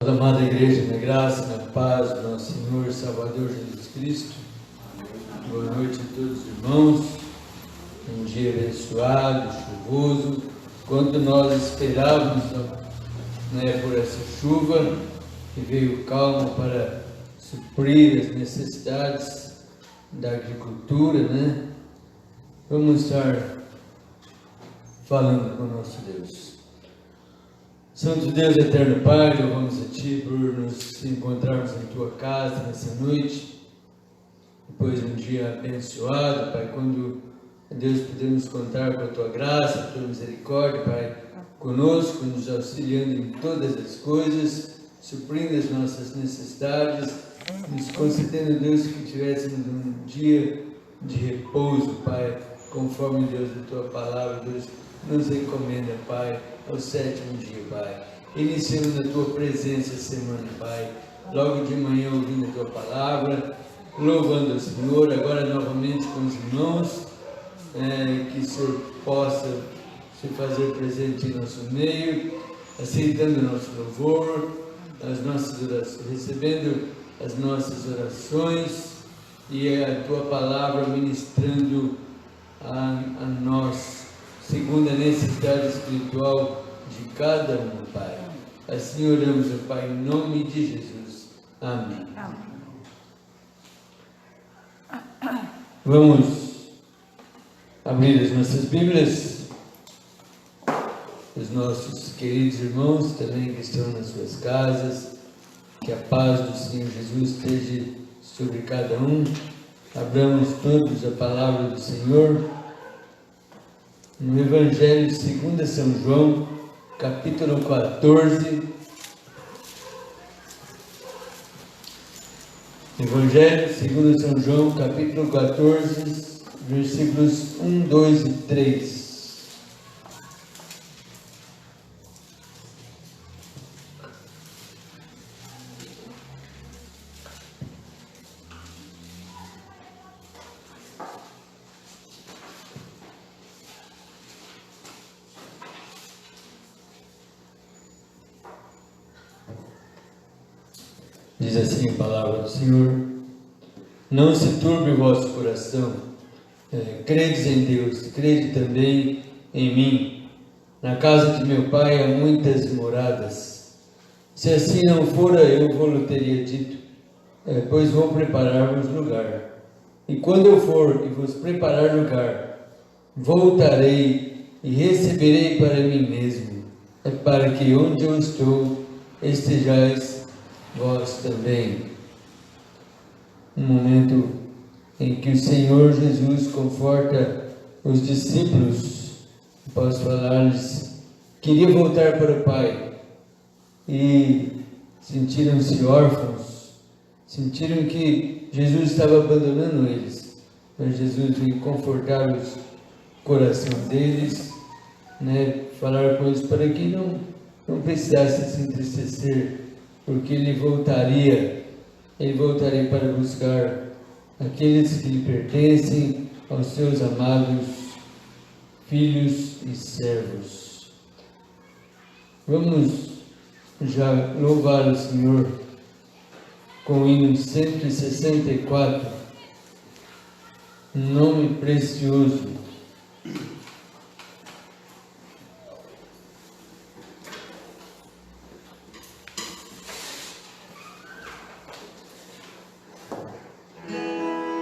Amada Igreja, na graça, na paz do nosso Senhor e Salvador Jesus Cristo. Boa noite a todos os irmãos. Um dia abençoado, chuvoso, quanto nós esperávamos, por essa chuva que veio calma para suprir as necessidades da agricultura, Vamos estar falando com o nosso Deus. Santo Deus, eterno Pai, louvamos a Ti por nos encontrarmos em Tua casa nessa noite, depois de um dia abençoado, Pai, quando, Deus, podemos contar com a Tua graça, a Tua misericórdia, Pai, conosco, nos auxiliando em todas as coisas, suprindo as nossas necessidades, nos concedendo, Deus, que tivéssemos um dia de repouso, Pai, conforme, Deus, a Tua palavra, Deus, nos encomenda, Pai, ao sétimo dia, Pai. Iniciando na Tua presença a semana, Pai. Logo de manhã ouvindo a Tua palavra, louvando ao Senhor, agora novamente com os irmãos, que o Senhor possa se fazer presente em nosso meio, aceitando o nosso louvor, as nossas orações, recebendo as nossas orações e a Tua palavra ministrando a nós, segundo a necessidade espiritual de cada um, Pai. Assim oramos, Pai, em nome de Jesus. Amém. Vamos abrir as nossas Bíblias. Os nossos queridos irmãos também que estão nas suas casas, que a paz do Senhor Jesus esteja sobre cada um. Abramos todos a palavra do Senhor no Evangelho segundo São João, capítulo 14. Evangelho segundo São João, capítulo 14, versículos 1, 2 e 3. Diz assim a palavra do Senhor: não se turbe o vosso coração, credes em Deus, crede também em mim. Na casa de meu Pai há muitas moradas. Se assim não fora, eu vou-lhe teria dito, pois vou preparar-vos lugar. E quando eu for e vos preparar lugar, voltarei e receberei para mim mesmo, para que onde eu estou estejais vós também. Um momento em que o Senhor Jesus conforta os discípulos, posso falar-lhes, queria voltar para o Pai e sentiram-se órfãos, sentiram que Jesus estava abandonando eles, mas Jesus veio confortar o coração deles, falar com eles para que não precisassem se entristecer, porque ele voltaria para buscar aqueles que lhe pertencem, aos seus amados filhos e servos. Vamos já louvar o Senhor com o hino 164, nome precioso.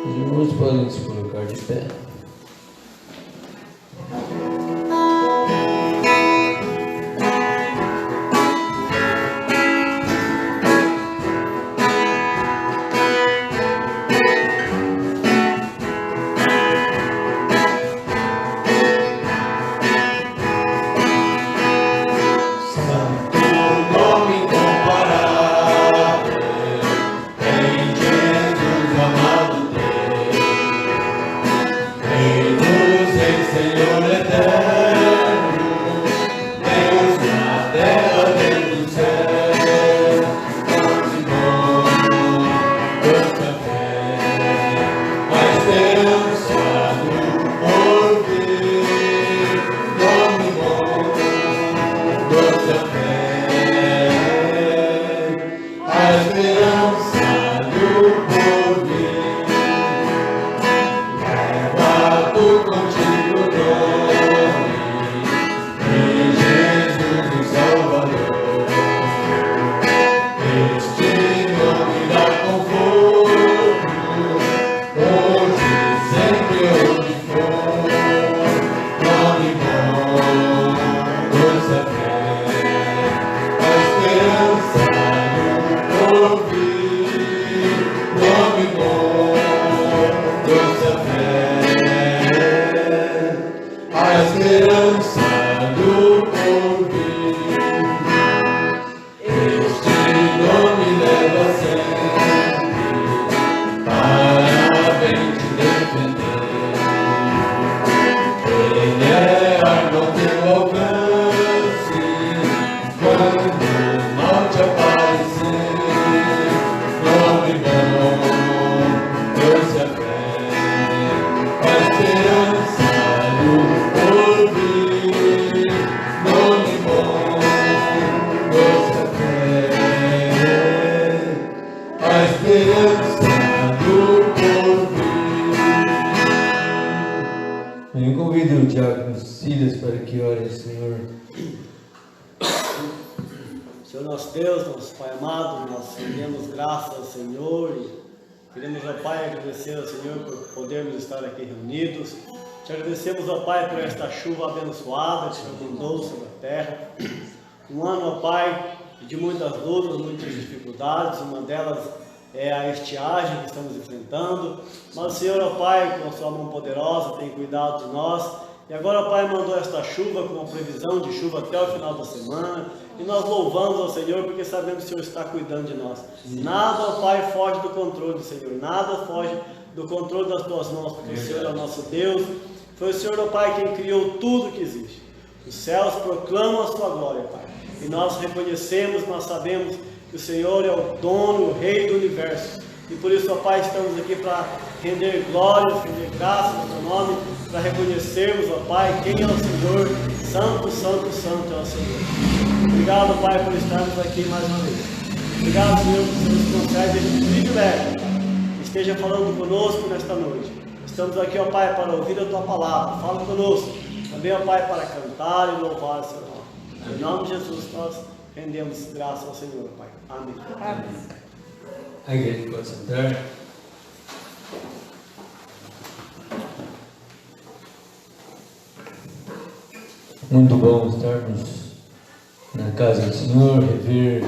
Os irmãos podem se colocar de pé. Senhor nosso Deus, nosso Pai amado, nós rendemos graças ao Senhor e queremos, ó Pai, agradecer ao Senhor por podermos estar aqui reunidos. Te agradecemos, ó Pai, por esta chuva abençoada que o Senhor mandou sobre a terra. Um ano, ó Pai, de muitas lutas, muitas dificuldades, uma delas é a estiagem que estamos enfrentando, mas o Senhor, ó Pai, com a sua mão poderosa, tem cuidado de nós, e agora, ó Pai, mandou esta chuva com uma previsão de chuva até o final da semana, e nós louvamos ao Senhor porque sabemos que o Senhor está cuidando de nós. Sim. Nada, ó Pai, foge do controle do Senhor, nada foge do controle das tuas mãos, porque o Senhor é o nosso Deus, foi o Senhor, ó Pai, quem criou tudo que existe. Os céus proclamam a sua glória, Pai, e nós reconhecemos, nós sabemos que o Senhor é o dono, o Rei do universo. E por isso, ó Pai, estamos aqui para render glórias, render graças ao teu nome, para reconhecermos, ó Pai, quem é o Senhor. Santo, santo, santo é o Senhor. Obrigado, Pai, por estarmos aqui mais uma vez. Obrigado, Senhor, por você nos concede esse privilégio, Pai. Esteja falando conosco nesta noite. Estamos aqui, ó Pai, para ouvir a tua palavra. Fala conosco. Também, ó Pai, para cantar e louvar o seu nome. Em nome de Jesus, nós rendemos graças ao Senhor, Pai. Amém. Amém. A igreja pode sentar. Muito bom estarmos na casa do Senhor, rever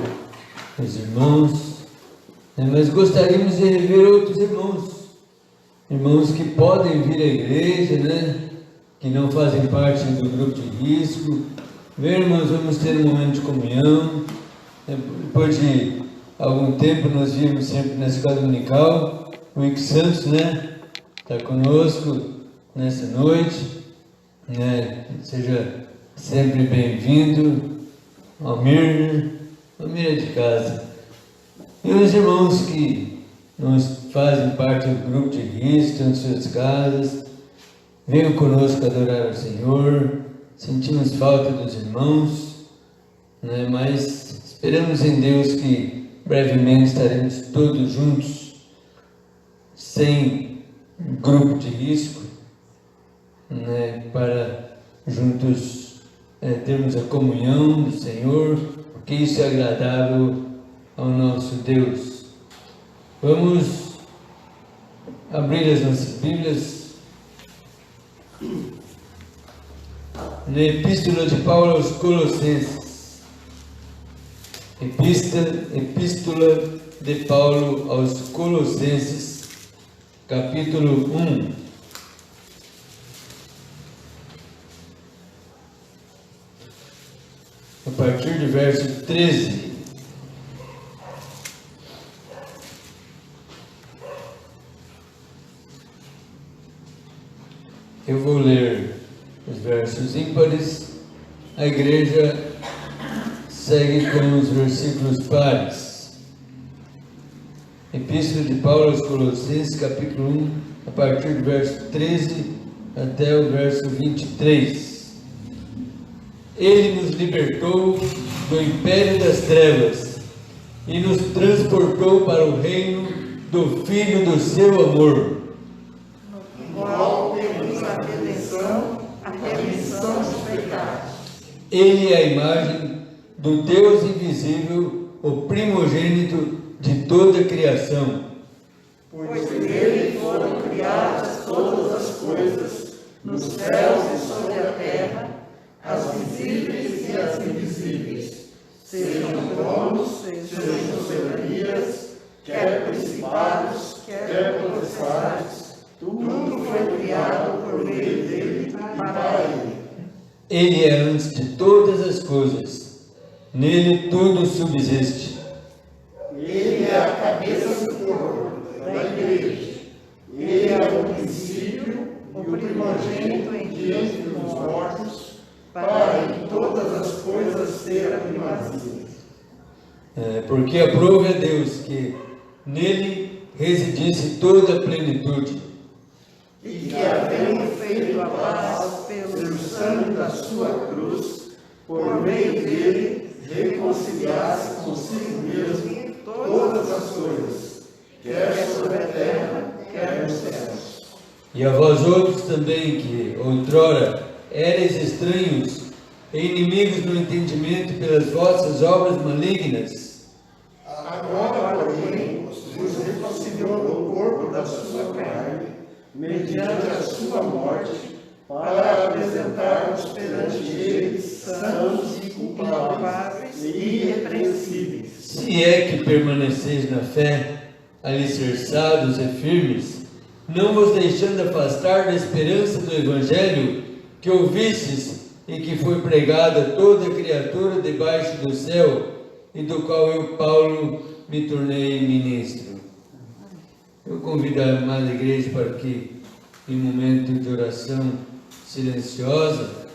os irmãos, mas gostaríamos de rever outros irmãos que podem vir à igreja, que não fazem parte do grupo de risco. Ver, irmãos, vamos ter um momento de comunhão. Depois de algum tempo nós vimos sempre na escola dominical. O Ike Santos, está conosco nessa noite, seja sempre bem-vindo. Almir é de casa. E os irmãos que não fazem parte do grupo de risco, estão em suas casas, venham conosco adorar ao Senhor. Sentimos falta dos irmãos, mas esperamos em Deus que brevemente estaremos todos juntos, sem grupo de risco, para juntos termos a comunhão do Senhor, porque isso é agradável ao nosso Deus. Vamos abrir as nossas Bíblias na Epístola de Paulo aos Colossenses. Epístola de Paulo aos Colossenses, capítulo 1. A partir do verso 13. Eu vou ler os versos ímpares, a igreja segue com os versículos pares. Epístola de Paulo aos Colossenses, capítulo 1, a partir do verso 13 até o verso 23. Ele nos libertou do império das trevas e nos transportou para o reino do Filho do seu amor, No qual temos a remissão dos pecados. Ele é a imagem do Deus invisível, o primogênito de toda a criação. Pois nele foram criadas todas as coisas, nos céus e sobre a terra, as visíveis e as invisíveis, sejam tronos, sejam soberanias, quer principados, quer potestades, tudo foi criado por meio dele e para ele. Ele é antes de todas as coisas, nele tudo subsiste. Ele é a cabeça do corpo, da igreja. Ele é o princípio, o primogênito entre os mortos, para em todas as coisas ter a primazia. Porque aprove a Deus que nele residisse toda a plenitude, e que havendo feito a paz pelo sangue da sua cruz, por meio dele reconciliasse consigo mesmo todas as coisas, quer sobre a terra, quer nos céus. E a vós outros também, que outrora erais estranhos e inimigos no entendimento pelas vossas obras malignas. Agora, porém, vos reconciliou no corpo da sua carne, mediante a sua morte, para apresentar-nos perante ele santos e inculpáveis e irrepreensíveis. Se é que permaneceis na fé, alicerçados e firmes, não vos deixando afastar da esperança do Evangelho que ouvistes e que foi pregado a toda criatura debaixo do céu, e do qual eu, Paulo, me tornei ministro. Eu convido a amada igreja para que, em momento de oração silenciosa,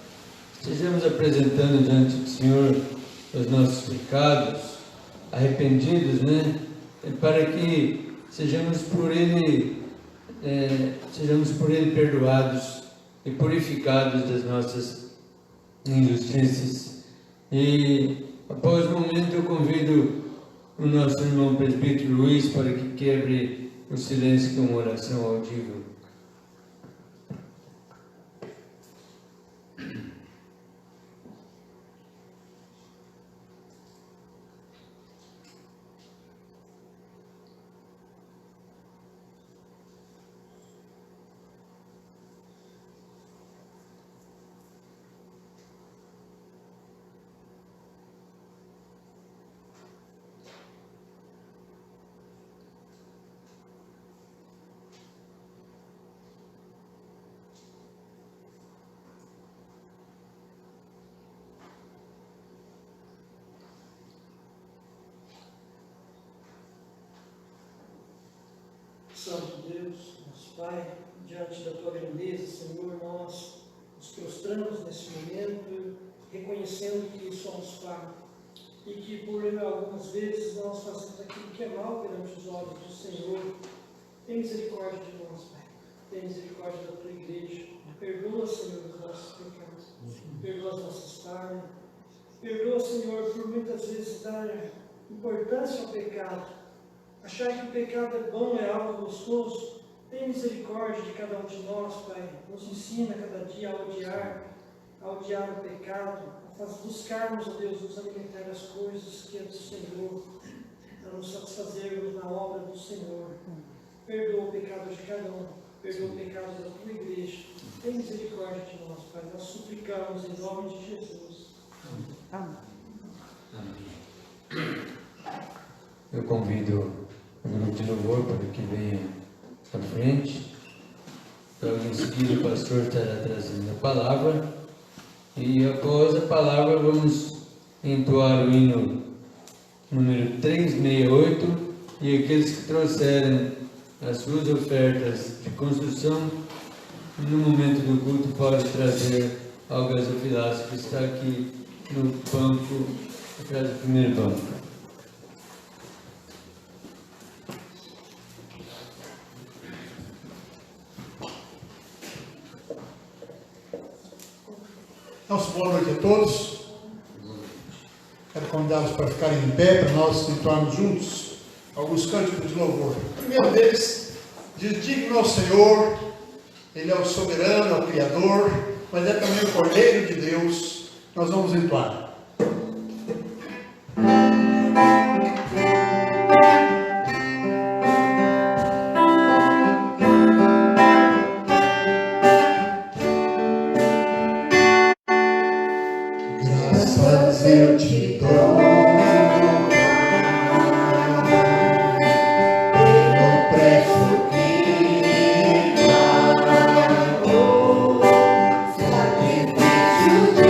estejamos apresentando diante do Senhor os nossos pecados, arrependidos, né? Para que sejamos por Ele perdoados e purificados das nossas injustiças. E após o momento eu convido o nosso irmão presbítero Luiz para que quebre o silêncio com uma oração audível. Santo Deus, nosso Pai, diante da Tua grandeza, Senhor, nós nos prostramos nesse momento, reconhecendo que somos falhos e que por algumas vezes nós fazemos aquilo que é mal perante os olhos do Senhor. Tem misericórdia de nós, Pai, tem misericórdia da Tua igreja, perdoa, Senhor, os nossos pecados, perdoa as nossas falhas, perdoa, Senhor, por muitas vezes dar importância ao pecado, achar que o pecado é bom, é algo gostoso. Tem misericórdia de cada um de nós, Pai. Nos ensina cada dia a odiar o pecado, a buscarmos, ó Deus, nos alimentar das coisas que é do Senhor, para nos satisfazermos na obra do Senhor. Perdoa o pecado de cada um, perdoa o pecado da Tua igreja. Tem misericórdia de nós, Pai. Nós suplicamos em nome de Jesus. Amém. Eu convido o grupo de louvor para que venha à frente. Logo em seguida o pastor estará trazendo a palavra. E após a palavra vamos entoar o hino número 368. E aqueles que trouxeram as suas ofertas de construção, no momento do culto pode trazer ao gasofilácio que está aqui no banco, atrás do primeiro banco. Nossa, boa noite a todos. Quero convidá-los para ficarem em pé, para nós entoarmos juntos alguns cânticos de louvor. O primeiro deles diz: digno ao Senhor, Ele é o soberano, é o Criador, mas é também o Cordeiro de Deus. Nós vamos entoar. Eu te dou, pelo preço que pagou, sacrifício de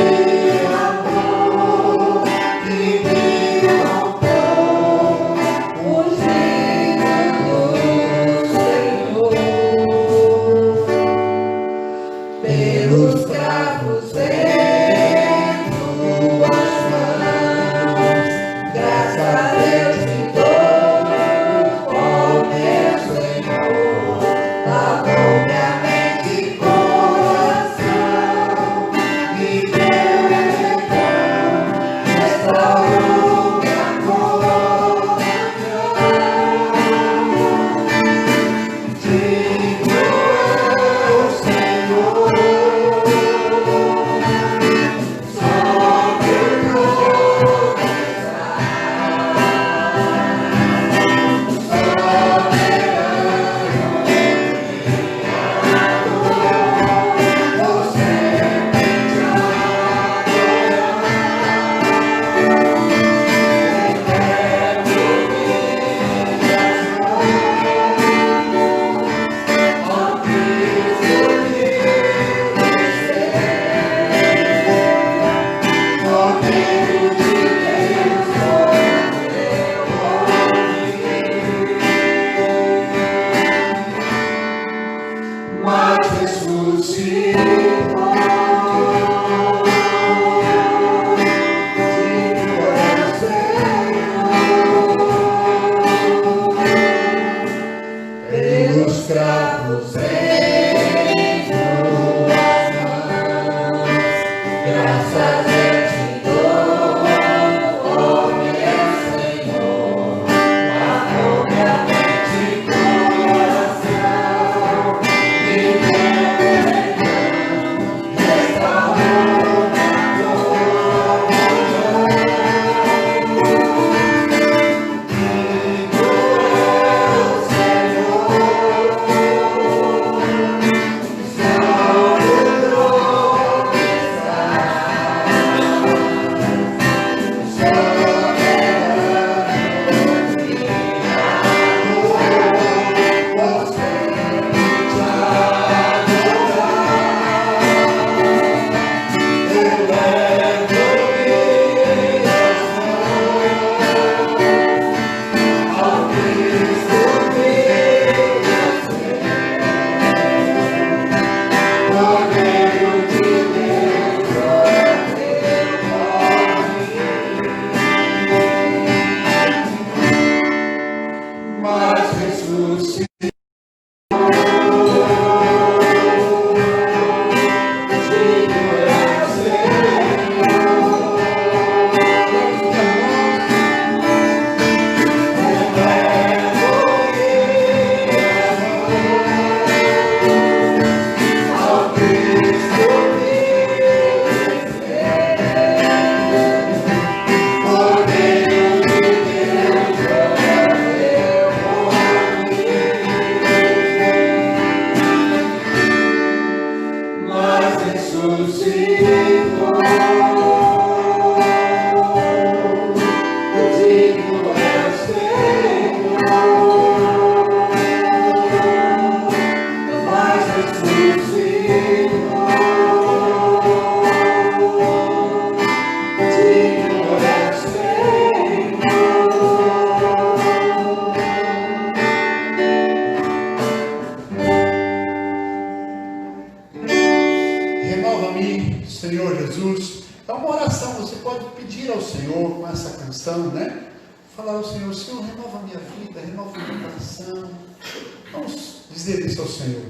amor que me comprou, o Senhor, pelos cravos em tuas mãos. Senhor com essa canção, né? Falar ao Senhor, Senhor, renova a minha vida, renova o meu coração. Vamos dizer isso ao Senhor.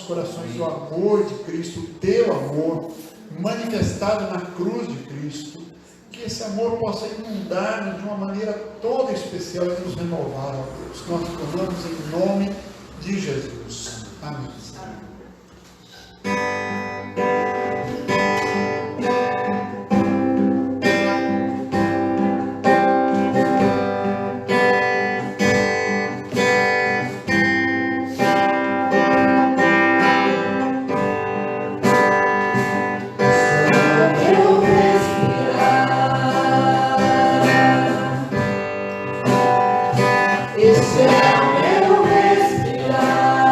Corações o amor de Cristo, o teu amor manifestado na cruz de Cristo, que esse amor possa inundar-nos de uma maneira toda especial e nos renovar, ó Deus. Nós clamamos em nome de Jesus. Amém. Esse é o meu respirar.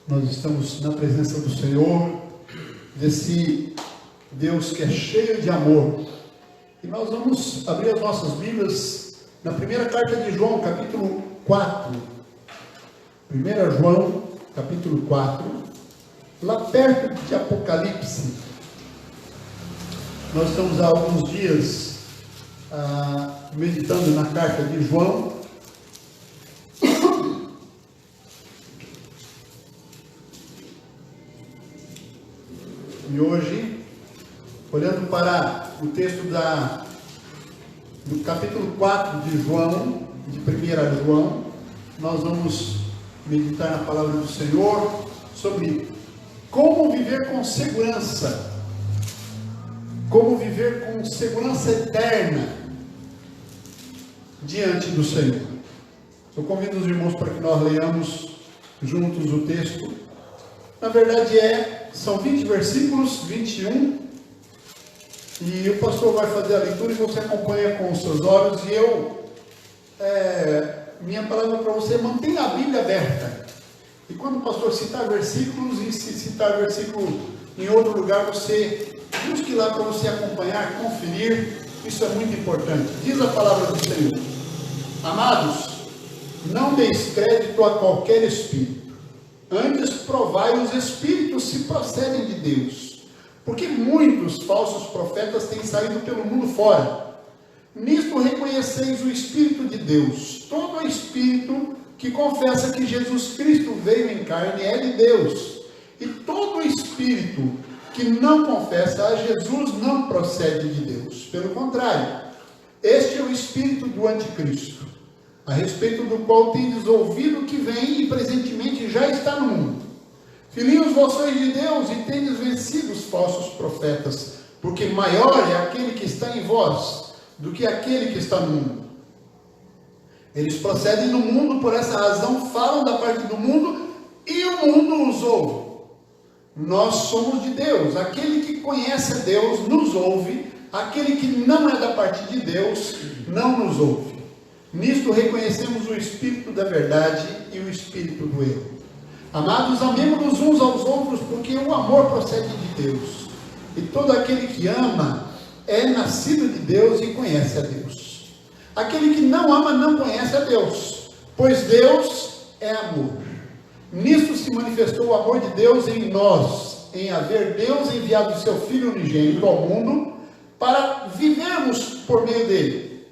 Nós estamos na presença do Senhor, desse Deus que é cheio de amor. E nós vamos abrir as nossas Bíblias na primeira carta de João, capítulo 4. 1 João, capítulo 4, lá perto de Apocalipse. Nós estamos há alguns dias meditando na carta de João. E hoje, olhando para o texto do capítulo 4 de João, de 1 João, nós vamos meditar na palavra do Senhor sobre como viver com segurança, como viver com segurança eterna diante do Senhor. Eu convido os irmãos para que nós leiamos juntos o texto. Na verdade são 20 versículos, 21, e o pastor vai fazer a leitura e você acompanha com os seus olhos, e minha palavra para você: mantenha a Bíblia aberta, e quando o pastor citar versículos, e se citar versículo em outro lugar, você busque lá para você acompanhar, conferir. Isso é muito importante. Diz a palavra do Senhor: amados, não deis crédito a qualquer espírito, antes provai os espíritos se procedem de Deus, porque muitos falsos profetas têm saído pelo mundo fora. Nisto reconheceis o Espírito de Deus. Todo espírito que confessa que Jesus Cristo veio em carne é de Deus, e todo espírito que não confessa a Jesus não procede de Deus. Pelo contrário, este é o espírito do anticristo, a respeito do qual tendes ouvido que vem e presentemente já está no mundo. Filhinhos, vós sois de Deus e tendes vencido os falsos profetas, porque maior é aquele que está em vós do que aquele que está no mundo. Eles procedem no mundo, por essa razão falam da parte do mundo, e o mundo os ouve. Nós somos de Deus. Aquele que conhece a Deus nos ouve, aquele que não é da parte de Deus não nos ouve. Nisto reconhecemos o Espírito da verdade e o Espírito do erro. Amados, amemo-nos uns aos outros, porque o amor procede de Deus. E todo aquele que ama é nascido de Deus e conhece a Deus. Aquele que não ama não conhece a Deus, pois Deus é amor. Nisto se manifestou o amor de Deus em nós, em haver Deus enviado o seu Filho unigênito ao mundo, para vivermos por meio dele.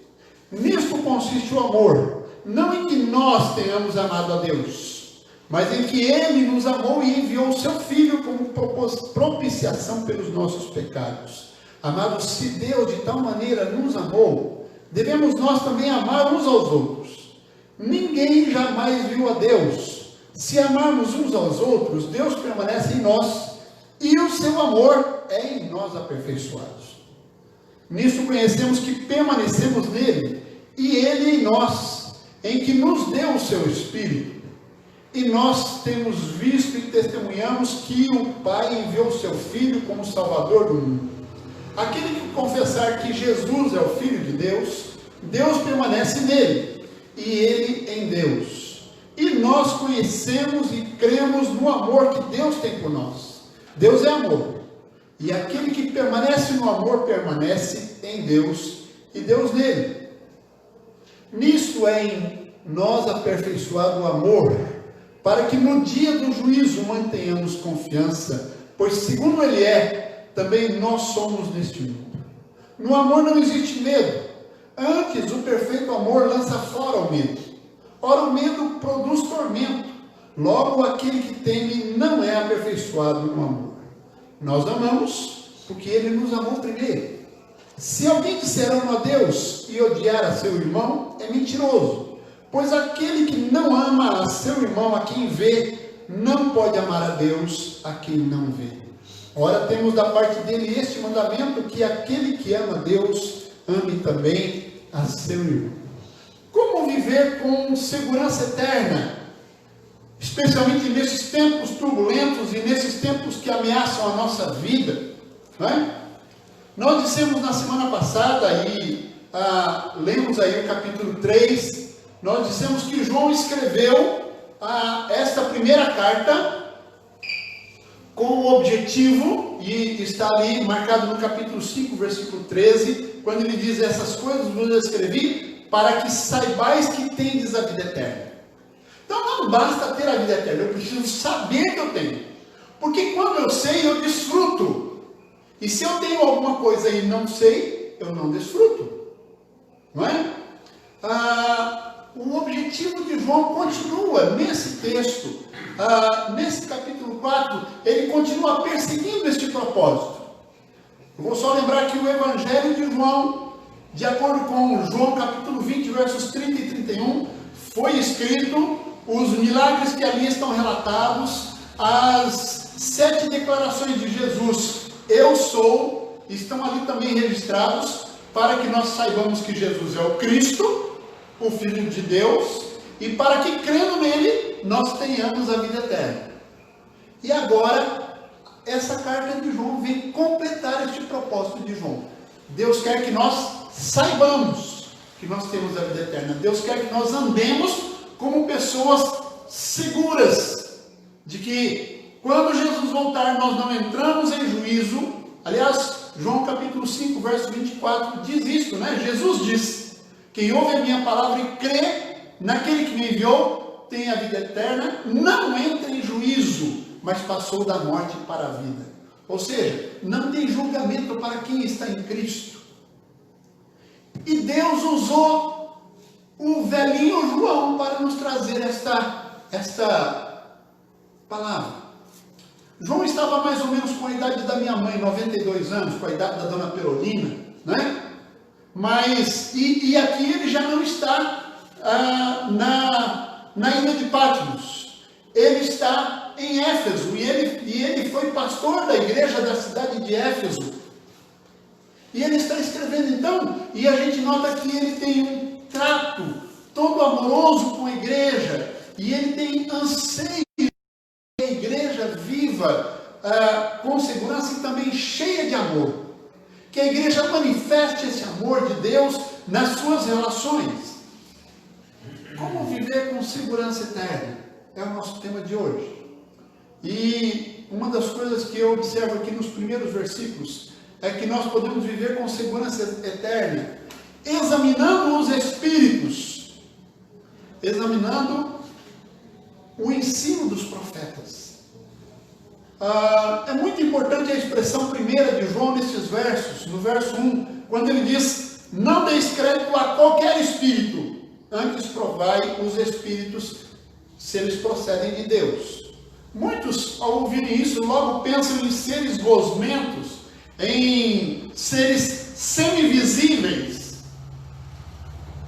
Nisto consiste o amor, não em que nós tenhamos amado a Deus, mas em que ele nos amou e enviou o seu Filho como propiciação pelos nossos pecados. Amados, se Deus de tal maneira nos amou, devemos nós também amar uns aos outros. Ninguém jamais viu a Deus. Se amarmos uns aos outros, Deus permanece em nós, e o seu amor é em nós aperfeiçoado. Nisso conhecemos que permanecemos nele, e ele em nós, em que nos deu o seu Espírito. E nós temos visto e testemunhamos que o Pai enviou o seu Filho como Salvador do mundo. Aquele que confessar que Jesus é o Filho de Deus, Deus permanece nele, e ele em Deus. E nós conhecemos e cremos no amor que Deus tem por nós. Deus é amor. E aquele que permanece no amor, permanece em Deus, e Deus nele. Nisto é em nós aperfeiçoado o amor, para que no dia do juízo mantenhamos confiança, pois segundo ele é, também nós somos neste mundo. No amor não existe medo, antes o perfeito amor lança fora o medo. Ora, o medo produz tormento, logo aquele que teme não é aperfeiçoado no amor. Nós amamos, porque ele nos amou primeiro. Se alguém disser amo a Deus e odiar a seu irmão, é mentiroso, pois aquele que não ama a seu irmão a quem vê, não pode amar a Deus a quem não vê. Ora, temos da parte dele este mandamento, que aquele que ama a Deus, ame também a seu irmão. Como viver com segurança eterna, especialmente nesses tempos turbulentos e nesses tempos que ameaçam a nossa vida, não é? Nós dissemos na semana passada, e lemos aí o capítulo 3, nós dissemos que João escreveu esta primeira carta com o objetivo, e está ali marcado no capítulo 5, versículo 13, quando ele diz: essas coisas vos escrevi para que saibais que tendes a vida eterna. Então não basta ter a vida eterna, eu preciso saber que eu tenho. Porque quando eu sei, eu desfruto. E se eu tenho alguma coisa e não sei, eu não desfruto. Não é? O objetivo de João continua nesse texto. Nesse capítulo 4, ele continua perseguindo este propósito. Eu vou só lembrar que o Evangelho de João, de acordo com João capítulo 20, versos 30 e 31, foi escrito, os milagres que ali estão relatados, as 7 declarações de Jesus, eu sou, estão ali também registrados, para que nós saibamos que Jesus é o Cristo, o Filho de Deus, e para que, crendo nele, nós tenhamos a vida eterna. E agora, essa carta de João vem completar este propósito de João. Deus quer que nós saibamos que nós temos a vida eterna. Deus quer que nós andemos como pessoas seguras de que, quando Jesus voltar, nós não entramos em juízo. Aliás, João capítulo 5, verso 24 diz isso, né? Jesus diz: quem ouve a minha palavra e crê naquele que me enviou, tem a vida eterna, não entra em juízo, mas passou da morte para a vida. Ou seja, não tem julgamento para quem está em Cristo. E Deus usou o velhinho João para nos trazer esta palavra. João estava mais ou menos com a idade da minha mãe, 92 anos, com a idade da dona Perolina, né? Mas, e aqui ele já não está na ilha de Patmos. Ele está em Éfeso, e ele foi pastor da igreja da cidade de Éfeso. E ele está escrevendo então, e a gente nota que ele tem um trato todo amoroso com a igreja, e ele tem anseio de que a igreja viva com segurança e também cheia de amor. Que a igreja manifeste esse amor de Deus nas suas relações. Como viver com segurança eterna? É o nosso tema de hoje. E uma das coisas que eu observo aqui nos primeiros versículos é que nós podemos viver com segurança eterna examinando os Espíritos, examinando o ensino dos profetas. É muito importante a expressão primeira de João nesses versos, no verso 1, quando ele diz: não deis crédito a qualquer espírito, antes provai os espíritos se eles procedem de Deus. Muitos, ao ouvirem isso, logo pensam em seres gosmentos, em seres semivisíveis,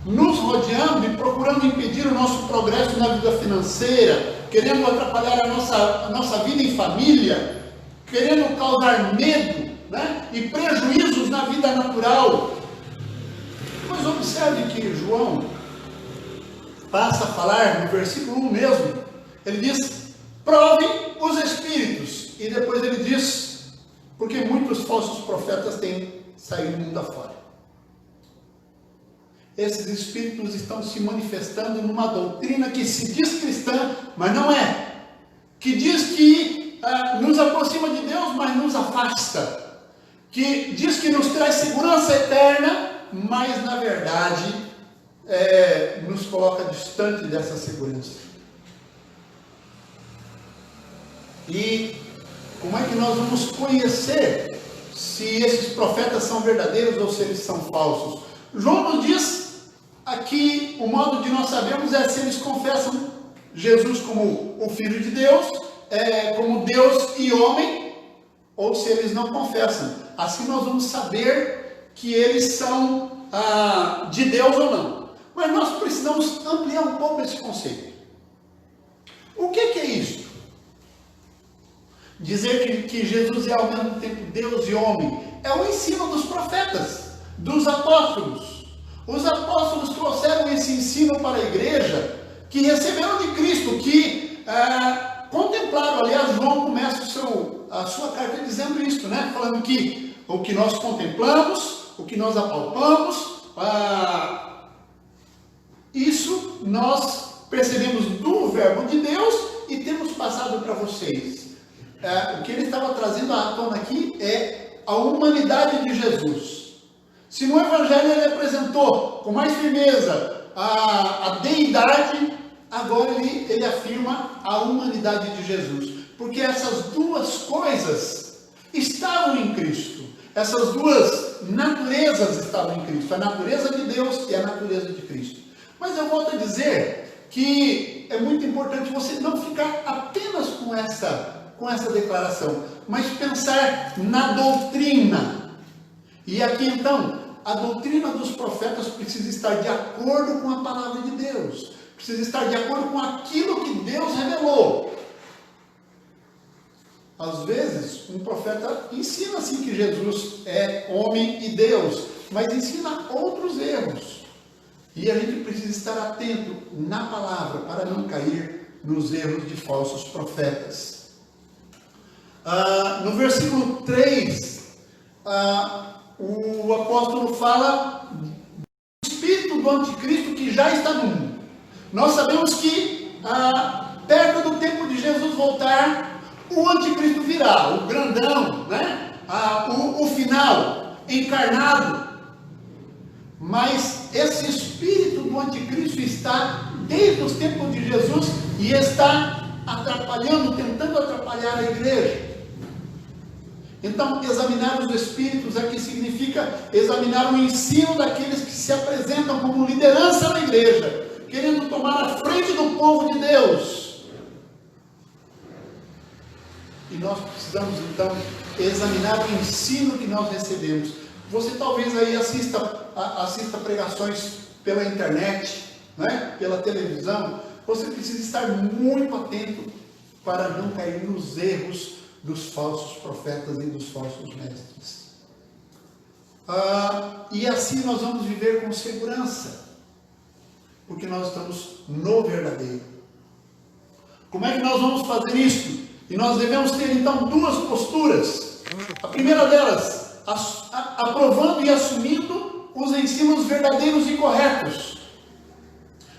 nos rodeando e procurando impedir o nosso progresso na vida financeira, querendo atrapalhar a nossa vida em família, querendo causar medo, né, e prejuízos na vida natural. Mas observe que João passa a falar no versículo 1 mesmo. Ele diz: provem os espíritos. E depois ele diz: porque muitos falsos profetas têm saído mundo afora. Esses espíritos estão se manifestando numa doutrina que se diz cristã, mas não é. Que diz que nos aproxima de Deus, mas nos afasta. Que diz que nos traz segurança eterna, mas na verdade nos coloca distante dessa segurança. E como é que nós vamos conhecer se esses profetas são verdadeiros ou se eles são falsos? João nos diz aqui, o modo de nós sabermos é se eles confessam Jesus como o Filho de Deus, como Deus e homem, ou se eles não confessam. Assim nós vamos saber que eles são de Deus ou não. Mas nós precisamos ampliar um pouco esse conceito. O que é isso? Dizer que Jesus é ao mesmo tempo Deus e homem é o ensino dos profetas, dos apóstolos. Os apóstolos trouxeram esse ensino para a igreja, que receberam de Cristo, que contemplaram. Aliás, João começa a sua carta dizendo isso, né? Falando que o que nós contemplamos, o que nós apalpamos, isso nós percebemos do verbo de Deus e temos passado para vocês. o que ele estava trazendo à tona aqui é a humanidade de Jesus. Se no Evangelho ele apresentou com mais firmeza a deidade, agora ele afirma a humanidade de Jesus. Porque essas duas coisas estavam em Cristo. Essas duas naturezas estavam em Cristo. A natureza de Deus e a natureza de Cristo. Mas eu volto a dizer que é muito importante você não ficar apenas com essa declaração, mas pensar na doutrina. E aqui então, a doutrina dos profetas precisa estar de acordo com a palavra de Deus. Precisa estar de acordo com aquilo que Deus revelou. Às vezes, um profeta ensina assim que Jesus é homem e Deus, mas ensina outros erros. E a gente precisa estar atento na palavra para não cair nos erros de falsos profetas. No versículo 3, o apóstolo fala do espírito do anticristo que já está no mundo. Nós sabemos que perto do tempo de Jesus voltar, o anticristo virá, o grandão, né? O final, encarnado. Mas esse espírito do anticristo está desde os tempos de Jesus e está tentando atrapalhar a igreja. Então, examinar os espíritos aqui significa examinar o ensino daqueles que se apresentam como liderança na igreja, querendo tomar a frente do povo de Deus. E nós precisamos então examinar o ensino que nós recebemos. Você talvez aí assista pregações pela internet, né? Pela televisão. Você precisa estar muito atento para não cair nos erros dos falsos profetas e dos falsos mestres. E assim nós vamos viver com segurança, porque nós estamos no verdadeiro. Como é que nós vamos fazer isso? E nós devemos ter então duas posturas. A primeira delas, aprovando e assumindo os ensinos verdadeiros e corretos.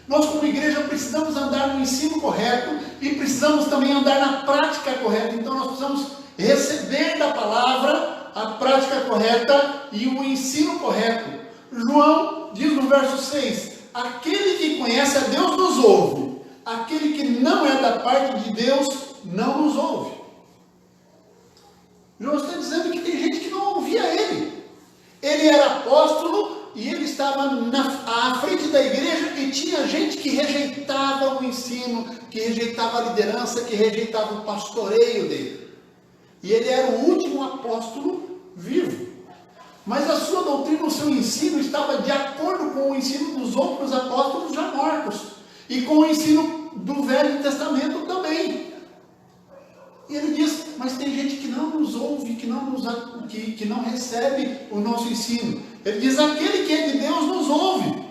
Nós como igreja precisamos andar no ensino correto e precisamos também andar na prática correta. Então nós precisamos receber da palavra a prática correta e o ensino correto. João diz no verso 6, aquele que conhece a Deus nos ouve, aquele que não é da parte de Deus não nos ouve. João está dizendo que tem gente que não ouvia ele. Ele era apóstolo e ele estava à frente da igreja e tinha gente que rejeitava o ensino, que rejeitava a liderança, que rejeitava o pastoreio dele. E ele era o último apóstolo vivo. Mas a sua doutrina, o seu ensino estava de acordo com o ensino dos outros apóstolos já mortos. E com o ensino do Velho Testamento também. E ele diz, mas tem gente que não nos ouve, que não recebe o nosso ensino. Ele diz, aquele que é de Deus nos ouve.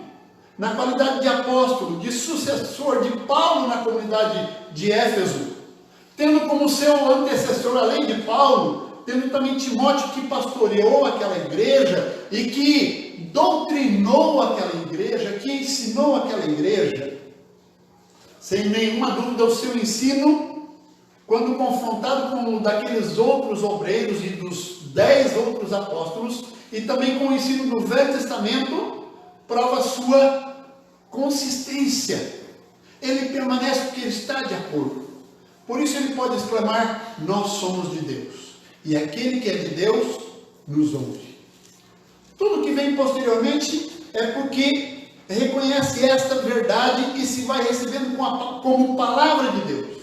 Na qualidade de apóstolo, de sucessor de Paulo na comunidade de Éfeso. Tendo como seu antecessor, além de Paulo, tendo também Timóteo que pastoreou aquela igreja e que doutrinou aquela igreja, que ensinou aquela igreja. Sem nenhuma dúvida, o seu ensino, quando confrontado com o daqueles outros obreiros e dos 10 outros apóstolos, e também com o ensino do Velho Testamento, prova sua consistência. Ele permanece porque ele está de acordo. Por isso ele pode exclamar, nós somos de Deus. E aquele que é de Deus, nos ouve. Tudo que vem posteriormente é porque reconhece esta verdade e se vai recebendo como palavra de Deus.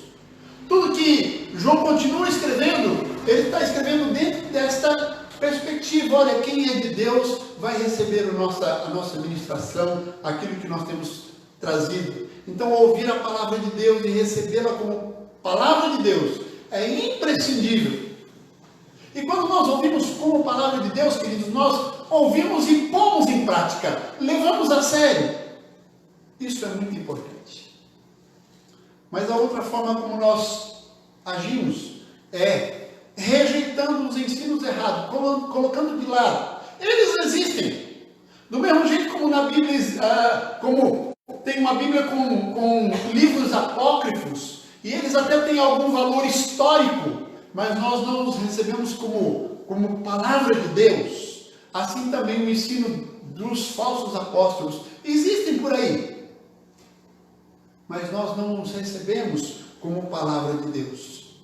Tudo que João continua escrevendo, ele está escrevendo dentro desta perspectiva. Olha, quem é de Deus vai receber a nossa ministração, aquilo que nós temos trazido. Então, ouvir a palavra de Deus e recebê-la como palavra de Deus é imprescindível. E quando nós ouvimos como palavra de Deus, queridos, nós ouvimos e pomos em prática, levamos a sério. Isso é muito importante. Mas a outra forma como nós agimos é rejeitando os ensinos errados, colocando de lado. Eles existem. Do mesmo jeito como na Bíblia, como tem uma Bíblia com livros apócrifos, e eles até têm algum valor histórico, mas nós não os recebemos como palavra de Deus, assim também o ensino dos falsos apóstolos existem por aí, mas nós não os recebemos como palavra de Deus.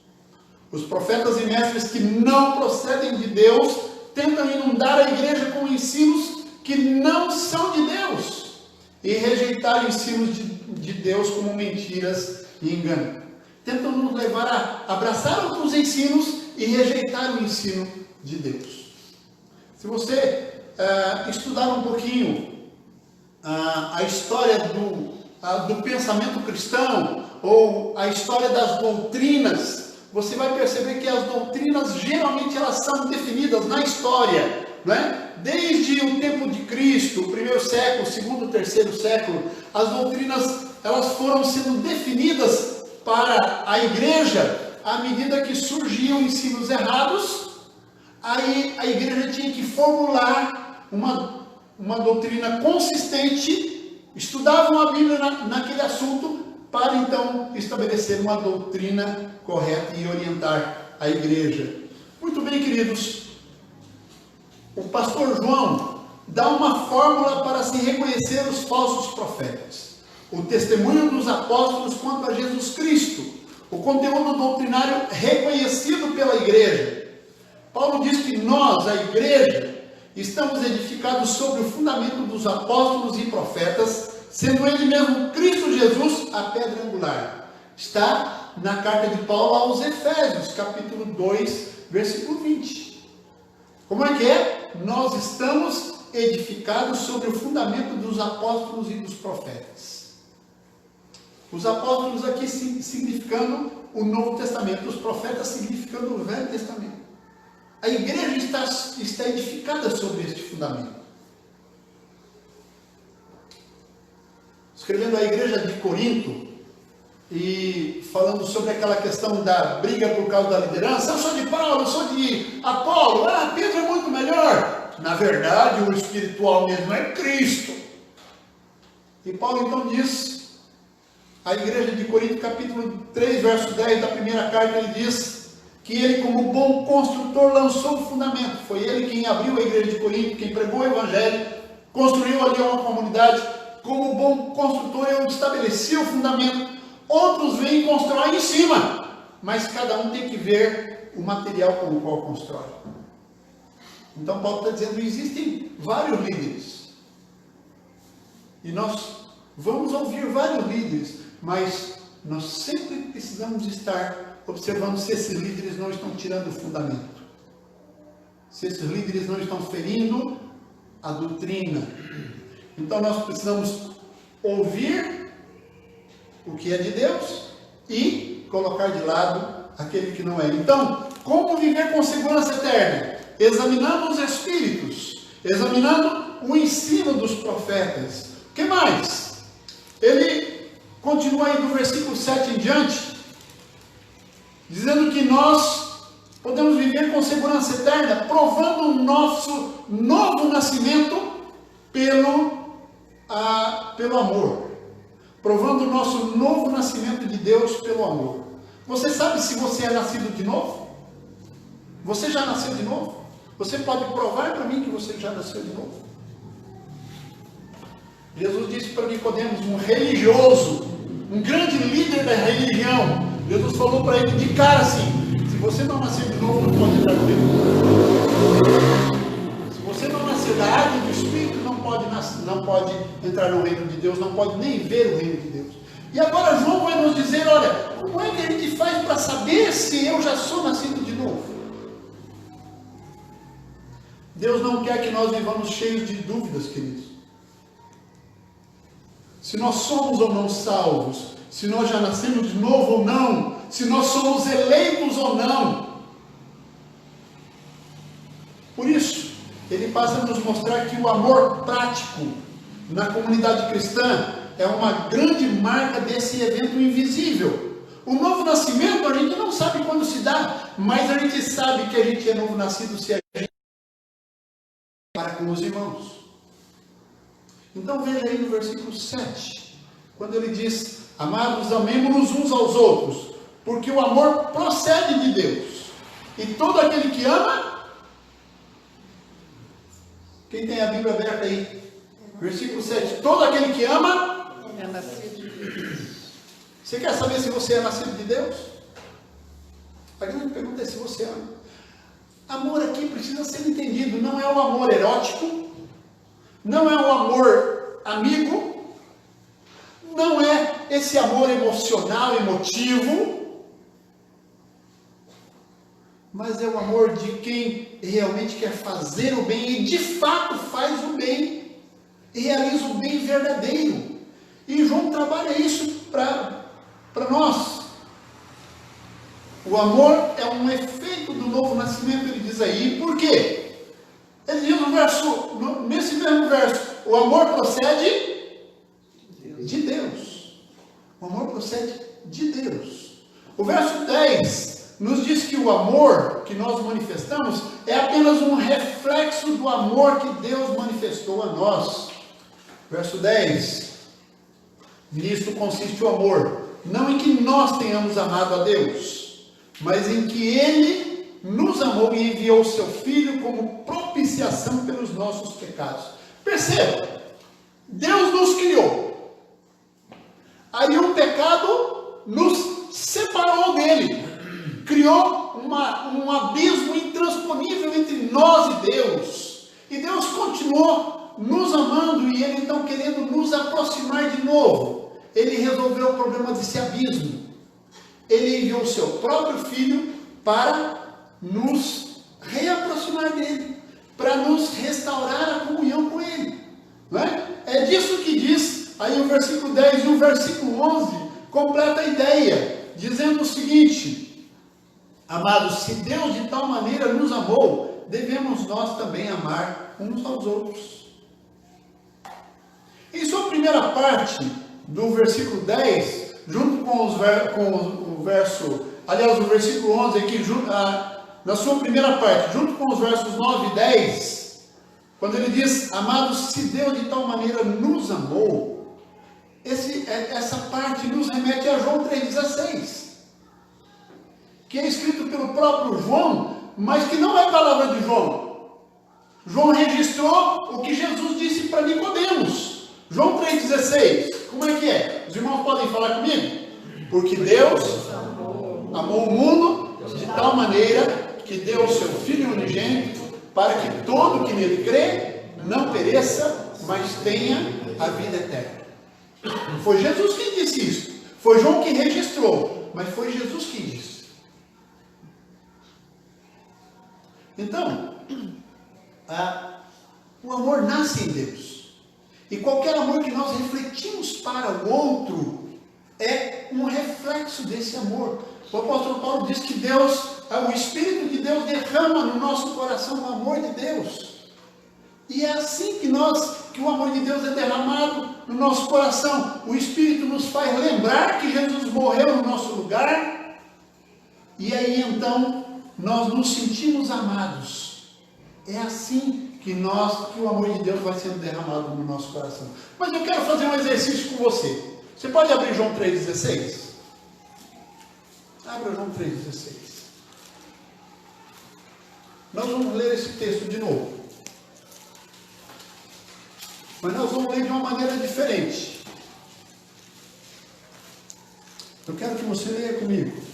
Os profetas e mestres que não procedem de Deus tentam inundar a igreja com ensinos que não são de Deus e rejeitar ensinos de Deus como mentiras e engano. Tentam nos levar a abraçar outros ensinos e rejeitar o ensino de Deus. Se você estudar um pouquinho a história do pensamento cristão ou a história das doutrinas, você vai perceber que as doutrinas geralmente elas são definidas na história, não é? Desde o tempo de Cristo, o primeiro século, o segundo, o terceiro século, as doutrinas elas foram sendo definidas para a igreja à medida que surgiam ensinos errados. Aí a igreja tinha que formular uma doutrina consistente, estudavam a Bíblia naquele assunto, para então estabelecer uma doutrina correta e orientar a igreja. Muito bem, queridos, o pastor João dá uma fórmula para se reconhecer os falsos profetas. O testemunho dos apóstolos quanto a Jesus Cristo, o conteúdo doutrinário reconhecido pela igreja. Paulo diz que nós, a igreja, estamos edificados sobre o fundamento dos apóstolos e profetas, sendo ele mesmo Cristo Jesus a pedra angular. Está na carta de Paulo aos Efésios, capítulo 2, versículo 20. Como é que é? Nós estamos edificados sobre o fundamento dos apóstolos e dos profetas. Os apóstolos aqui significando o Novo Testamento, os profetas significando o Velho Testamento. A igreja está edificada sobre este fundamento. Escrevendo a igreja de Corinto e falando sobre aquela questão da briga por causa da liderança, eu sou de Paulo, eu sou de Apolo, Pedro é muito melhor. Na verdade, o espiritual mesmo é Cristo. E Paulo então diz, a igreja de Corinto, capítulo 3, verso 10 da primeira carta, ele diz que ele, como bom construtor, lançou o fundamento. Foi ele quem abriu a igreja de Corinto, quem pregou o evangelho, construiu ali uma comunidade. Como bom construtor, eu estabeleci o fundamento. Outros vêm e constroem em cima, mas cada um tem que ver o material com o qual constrói. Então Paulo está dizendo que existem vários líderes. E nós vamos ouvir vários líderes, mas nós sempre precisamos estar observando se esses líderes não estão tirando o fundamento. Se esses líderes não estão ferindo a doutrina. Então nós precisamos ouvir o que é de Deus e colocar de lado aquele que não é. Então, como viver com segurança eterna? Examinando os Espíritos, examinando o ensino dos profetas. O que mais? Ele continua aí do versículo 7 em diante, dizendo que nós podemos viver com segurança eterna, provando o nosso novo nascimento pelo amor, provando o nosso novo nascimento de Deus pelo amor. Você sabe se você é nascido de novo? Você já nasceu de novo? Você pode provar para mim que você já nasceu de novo? Jesus disse para Nicodemos, um religioso, um grande líder da religião, Jesus falou para ele de cara assim, se você não nascer de novo, não pode entrar no reino. Se você não nascer da água do Espírito, não pode entrar no reino de Deus, não pode nem ver o reino de Deus. E agora João vai nos dizer, olha, como é que a gente faz para saber se eu já sou nascido de novo? Deus não quer que nós vivamos cheios de dúvidas, queridos. Se nós somos ou não salvos, se nós já nascemos de novo ou não, se nós somos eleitos ou não. Por isso, ele passa a nos mostrar que o amor prático na comunidade cristã é uma grande marca desse evento invisível. O novo nascimento a gente não sabe quando se dá, mas a gente sabe que a gente é novo nascido se a gente para com os irmãos. Então veja aí no versículo 7, quando ele diz, amados, amemo-nos uns aos outros, porque o amor procede de Deus. E todo aquele que ama, quem tem a Bíblia aberta aí? Versículo 7. Todo aquele que ama É nascido de Deus. Você quer saber se você é nascido de Deus? A grande pergunta é se você ama. Amor aqui precisa ser entendido. Não é o amor erótico, não é o amor amigo, não é esse amor emocional, emotivo, mas é o amor de quem realmente quer fazer o bem e de fato faz o bem, e realiza o bem verdadeiro. E João trabalha isso para nós. O amor é um efeito do novo nascimento, ele diz aí. Por quê? Ele diz nesse mesmo verso, o amor procede de Deus. O amor procede de Deus. O verso 10 nos diz que o amor que nós manifestamos é apenas um reflexo do amor que Deus manifestou a nós. Verso 10. Nisto consiste o amor, não em que nós tenhamos amado a Deus, mas em que Ele nos amou e enviou o seu Filho como propiciação pelos nossos pecados. Perceba, Deus nos criou, aí o pecado nos separou dele, criou um abismo intransponível entre nós e Deus continuou nos amando e Ele então querendo nos aproximar de novo. Ele resolveu o problema desse abismo. Ele enviou o seu próprio Filho para nos reaproximar dele, para nos restaurar a comunhão com Ele. Não é? É disso que diz aí o versículo 10 e o versículo 11 completa a ideia, dizendo o seguinte: amados, se Deus de tal maneira nos amou, devemos nós também amar uns aos outros. Em sua primeira parte do versículo 10, junto com o verso, aliás, o versículo 11 aqui, na sua primeira parte, junto com os versos 9 e 10, quando ele diz, amados, se Deus de tal maneira nos amou, essa parte nos remete a João 3,16, que é escrito pelo próprio João, mas que não é palavra de João. João registrou o que Jesus disse para Nicodemos. João 3,16, como é que é? Os irmãos podem falar comigo? Porque Deus amou o mundo de tal maneira que deu o seu Filho unigênito para que todo que nele crê não pereça, mas tenha a vida eterna. Foi Jesus quem disse isso. Foi João que registrou, mas foi Jesus quem disse. Então, o amor nasce em Deus. E qualquer amor que nós refletimos para o outro é um reflexo desse amor. O apóstolo Paulo diz que Deus, o Espírito de Deus derrama no nosso coração o amor de Deus. E é assim que o amor de Deus é derramado no nosso coração. O Espírito nos faz lembrar que Jesus morreu no nosso lugar. E aí então nós nos sentimos amados. É assim que o amor de Deus vai sendo derramado no nosso coração. Mas eu quero fazer um exercício com você. Você pode abrir João 3,16? Abra João 3,16. Nós vamos ler esse texto de novo. Mas nós vamos ler de uma maneira diferente. Eu quero que você leia comigo.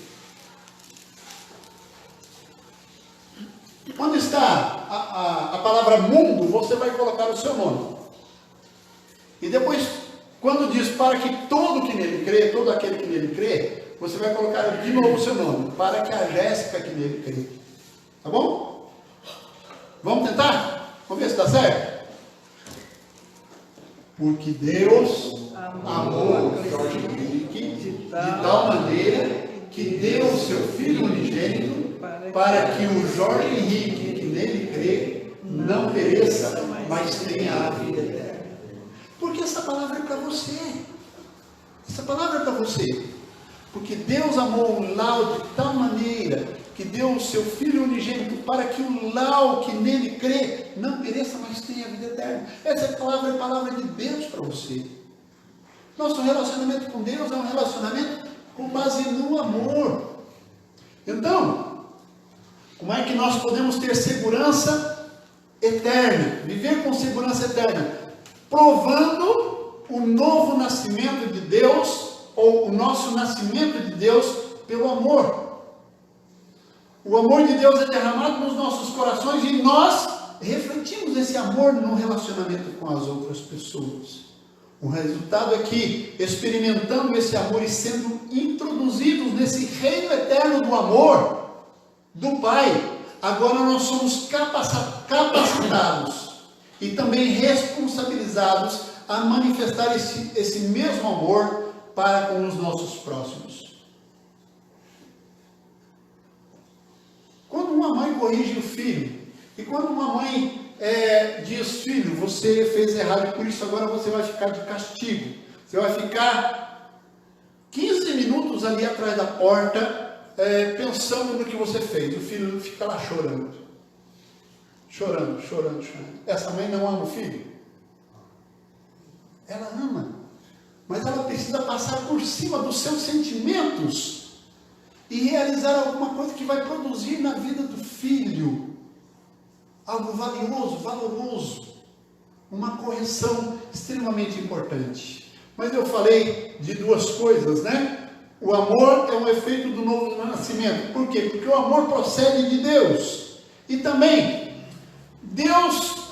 Onde está a palavra mundo, você vai colocar o seu nome. E depois, quando diz para que todo que nele crê, todo aquele que nele crê, você vai colocar de novo o seu nome. Para que a Jéssica que nele crê. Tá bom? Vamos tentar? Vamos ver se dá certo? Porque Deus amou o Jorge Henrique de tal maneira que deu o seu Filho unigênito para que o Jorge Henrique que nele crê não pereça, mas tenha a vida eterna. Porque essa palavra é para você. Essa palavra é para você. Porque Deus amou o Lau de tal maneira que deu o seu Filho unigênito para que o Lau que nele crê não pereça, mas tenha a vida eterna. Essa palavra é a palavra de Deus para você. Nosso relacionamento com Deus é um relacionamento com base no amor. Então, Como é que nós podemos ter segurança eterna, viver com segurança eterna? Provando o novo nascimento de Deus, ou o nosso nascimento de Deus pelo amor. O amor de Deus é derramado nos nossos corações e nós refletimos esse amor no relacionamento com as outras pessoas. O resultado é que, experimentando esse amor e sendo introduzidos nesse reino eterno do amor do Pai, agora nós somos capacitados e também responsabilizados a manifestar esse mesmo amor para com os nossos próximos. Quando uma mãe corrige o filho, e quando uma mãe diz: filho, você fez errado, por isso agora você vai ficar de castigo, você vai ficar 15 minutos ali atrás da porta, pensando no que você fez. O filho fica lá chorando. Essa mãe não ama o filho? Ela ama, mas ela precisa passar por cima dos seus sentimentos e realizar alguma coisa que vai produzir na vida do filho algo valoroso, uma correção extremamente importante. Mas eu falei de duas coisas, né? O amor é um efeito do novo nascimento. Por quê? Porque o amor procede de Deus. E também, Deus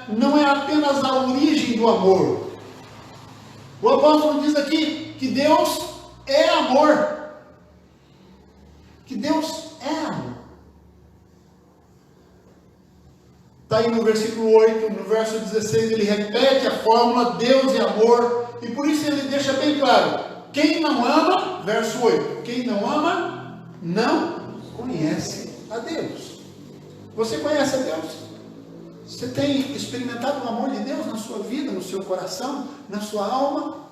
não é apenas a origem do amor. O apóstolo diz aqui que Deus é amor. Que Deus é amor. Está aí no versículo 8, no verso 16, ele repete a fórmula: Deus é amor. E por isso ele deixa bem claro: quem não ama, verso 8, quem não ama, não conhece a Deus. Você conhece a Deus? Você tem experimentado o amor de Deus na sua vida, no seu coração, na sua alma?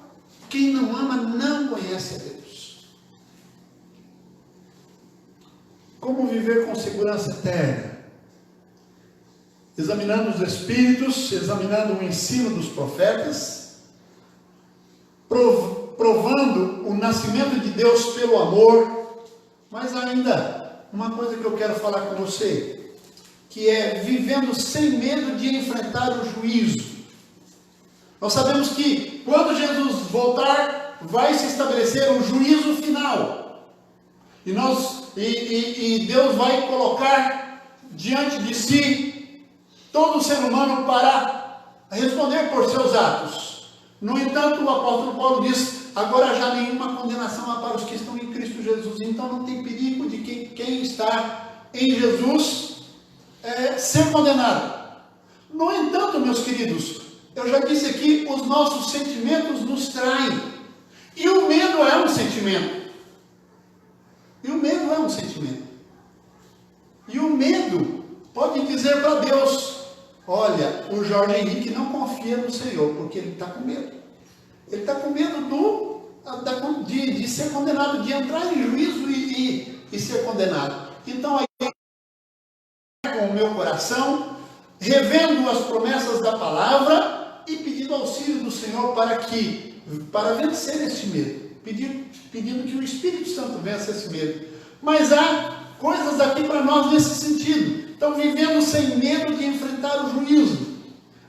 Quem não ama, não conhece a Deus. Como viver com segurança eterna? Examinando os Espíritos, examinando o ensino dos profetas, provando o nascimento de Deus pelo amor, mas ainda, uma coisa que eu quero falar com você, que é vivendo sem medo de enfrentar o juízo. Nós sabemos que quando Jesus voltar, vai se estabelecer o juízo final, e Deus vai colocar diante de si todo ser humano para responder por seus atos. No entanto, o apóstolo Paulo diz: agora já nenhuma condenação há para os que estão em Cristo Jesus. Então não tem perigo de quem está em Jesus ser condenado. No entanto, meus queridos, eu já disse aqui, os nossos sentimentos nos traem. E o medo é um sentimento. E o medo pode dizer para Deus: olha, o Jorge Henrique não confia no Senhor, porque ele está com medo. Ele está com medo de ser condenado, de entrar em juízo e ser condenado. Então, aí, com o meu coração, revendo as promessas da palavra e pedindo auxílio do Senhor para vencer esse medo. Pedindo que o Espírito Santo vença esse medo. Mas há coisas aqui para nós nesse sentido. Então, vivendo sem medo de enfrentar o juízo.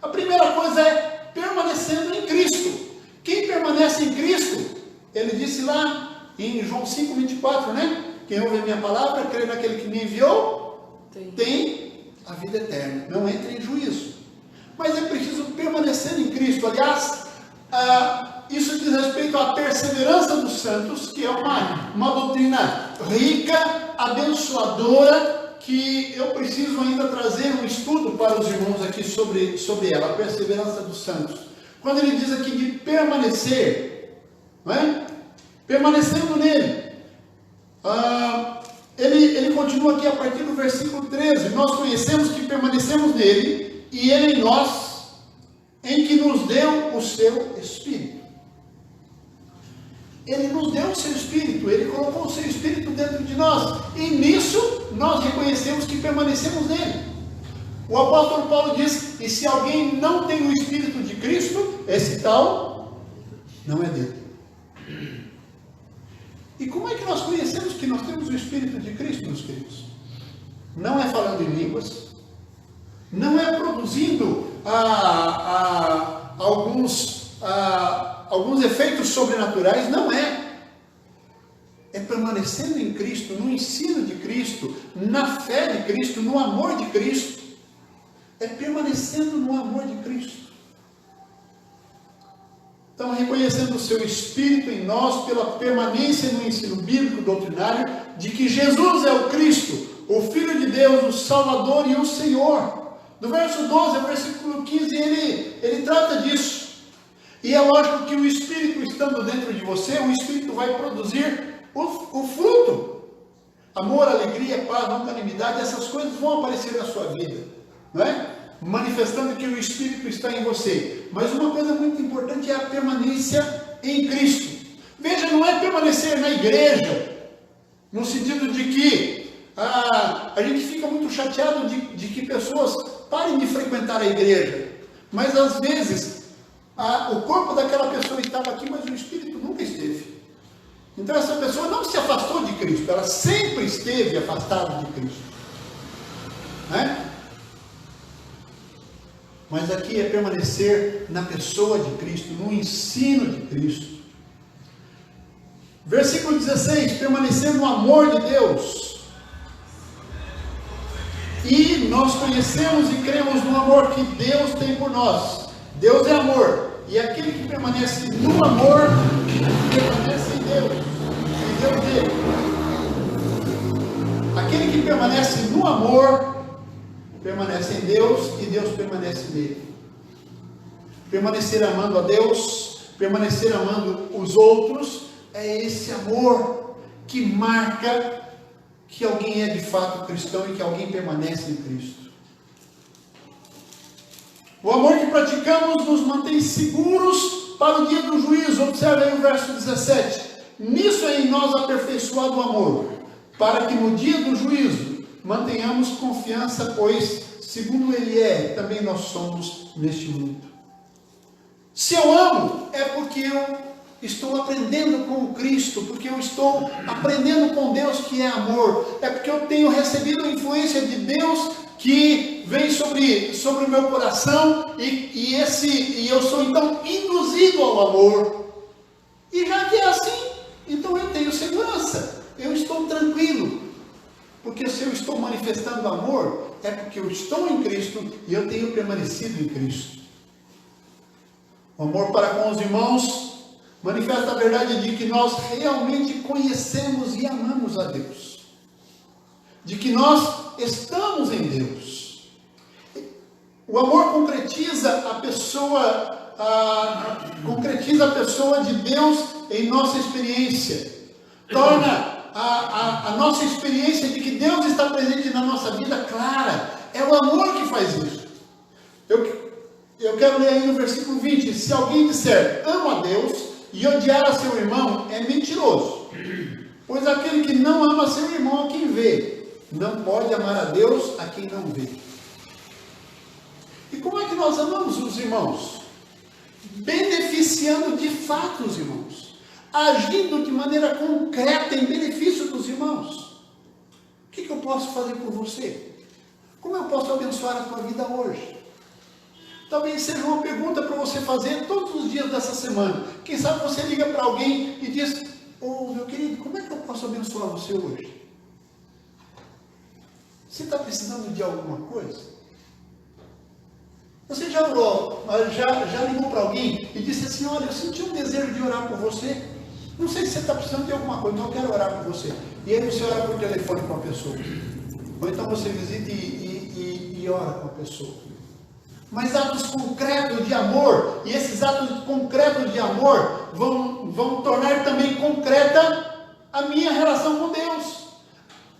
A primeira coisa é permanecendo em Cristo. Quem permanece em Cristo, ele disse lá em João 5:24, né? Quem ouve a minha palavra, crê naquele que me enviou, tem a vida eterna. Não entra em juízo. Mas é preciso permanecer em Cristo. Aliás, isso diz respeito à perseverança dos santos, que é uma doutrina rica, abençoadora, que eu preciso ainda trazer um estudo para os irmãos aqui sobre ela, a perseverança dos santos. Quando ele diz aqui de permanecer, não é? Permanecendo nele, ele continua aqui a partir do versículo 13, nós conhecemos que permanecemos nele, e ele em nós, em que nos deu o seu Espírito. Ele nos deu o seu Espírito, ele colocou o seu Espírito dentro de nós, e nisso nós reconhecemos que permanecemos nele. O apóstolo Paulo diz: e se alguém não tem o Espírito de Cristo, esse tal não é dele. E como é que nós conhecemos que nós temos o Espírito de Cristo, meus queridos? não é falando em línguas, não é produzindo alguns efeitos sobrenaturais, não é. É permanecendo em Cristo, no ensino de Cristo, na fé de Cristo, no amor de Cristo. É permanecendo no amor de Cristo. Então, reconhecendo o seu Espírito em nós, pela permanência no ensino bíblico doutrinário, de que Jesus é o Cristo, o Filho de Deus, o Salvador e o Senhor. Do verso 12 ao versículo 15, ele trata disso. E é lógico que o Espírito estando dentro de você, o Espírito vai produzir o fruto. Amor, alegria, paz, longanimidade, essas coisas vão aparecer na sua vida, não é? Manifestando que o Espírito está em você. Mas uma coisa muito importante é a permanência em Cristo. Veja, não é permanecer na igreja, no sentido de que a gente fica muito chateado de que pessoas parem de frequentar a igreja. Mas às vezes, o corpo daquela pessoa estava aqui, mas o Espírito nunca esteve. Então essa pessoa não se afastou de Cristo, ela sempre esteve afastada de Cristo, né? Mas aqui é permanecer na pessoa de Cristo, no ensino de Cristo. Versículo 16, permanecer no amor de Deus. E nós conhecemos e cremos no amor que Deus tem por nós. Deus é amor, e aquele que permanece no amor, permanece em Deus, e Deus dele. Aquele que permanece no amor, permanece em Deus, e Deus permanece nele. Permanecer amando a Deus, permanecer amando os outros, é esse amor que marca que alguém é de fato cristão e que alguém permanece em Cristo. O amor que praticamos nos mantém seguros para o dia do juízo. Observe aí o verso 17. Nisso é em nós aperfeiçoado o amor, para que no dia do juízo mantenhamos confiança, pois, segundo Ele é, também nós somos neste mundo. Se eu amo, é porque eu estou aprendendo com Cristo, porque eu estou aprendendo com Deus que é amor, é porque eu tenho recebido a influência de Deus que vem sobre o meu coração, e eu sou então induzido ao amor. E já que é assim, então eu tenho segurança, eu estou tranquilo, porque se eu estou manifestando amor, é porque eu estou em Cristo e eu tenho permanecido em Cristo. O amor para com os irmãos manifesta a verdade de que nós realmente conhecemos e amamos a Deus, de que nós estamos em Deus. O amor concretiza a pessoa de Deus em nossa experiência, torna a nossa experiência de que Deus está presente na nossa vida clara. É o amor que faz isso. Eu quero ler aí no versículo 20: se alguém disser amo a Deus e odiar a seu irmão, é mentiroso, pois aquele que não ama seu irmão a quem vê, não pode amar a Deus a quem não vê. E como é que nós amamos os irmãos? Beneficiando de fato os irmãos, agindo de maneira concreta em benefício dos irmãos. O que eu posso fazer por você? Como eu posso abençoar a tua vida hoje? Talvez seja uma pergunta para você fazer todos os dias dessa semana. Quem sabe você liga para alguém e diz: ô meu querido, como é que eu posso abençoar você hoje? Você está precisando de alguma coisa? Você já orou, já ligou para alguém e disse assim: olha, eu senti um desejo de orar por você. Não sei se você está precisando de alguma coisa, mas eu quero orar por você. E aí você ora por telefone com a pessoa. Ou então você visita e ora com a pessoa. Mas atos concretos de amor, e esses atos concretos de amor vão tornar também concreta a minha relação com Deus,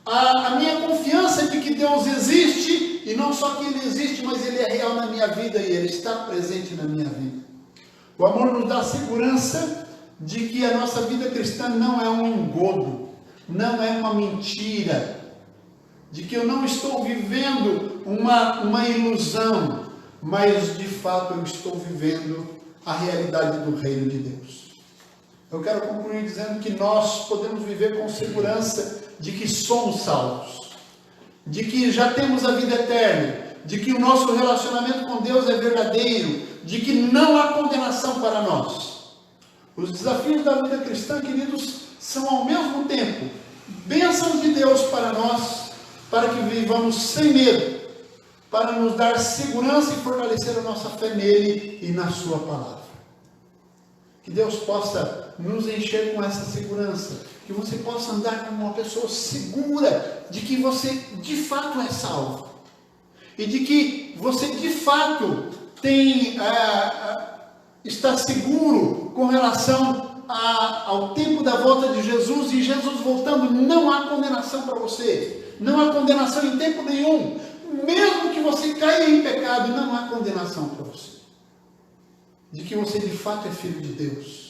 a minha confiança de que Deus existe, e não só que Ele existe, mas Ele é real na minha vida, e Ele está presente na minha vida. O amor nos dá segurança de que a nossa vida cristã não é um engodo, não é uma mentira, de que eu não estou vivendo uma ilusão, mas de fato eu estou vivendo a realidade do reino de Deus. Eu quero concluir dizendo que nós podemos viver com segurança de que somos salvos. de que já temos a vida eterna, de que o nosso relacionamento com Deus é verdadeiro, de que não há condenação para nós. Os desafios da vida cristã, queridos, são ao mesmo tempo bênçãos de Deus para nós, para que vivamos sem medo, para nos dar segurança e fortalecer a nossa fé nele e na sua palavra. Que Deus possa nos encher com essa segurança, que você possa andar como uma pessoa segura de que você de fato é salvo, e de que você de fato está seguro com relação ao tempo da volta de Jesus, e Jesus voltando, não há condenação para você, não há condenação em tempo nenhum, mesmo que você caia em pecado, não há condenação para você, de que você de fato é filho de Deus.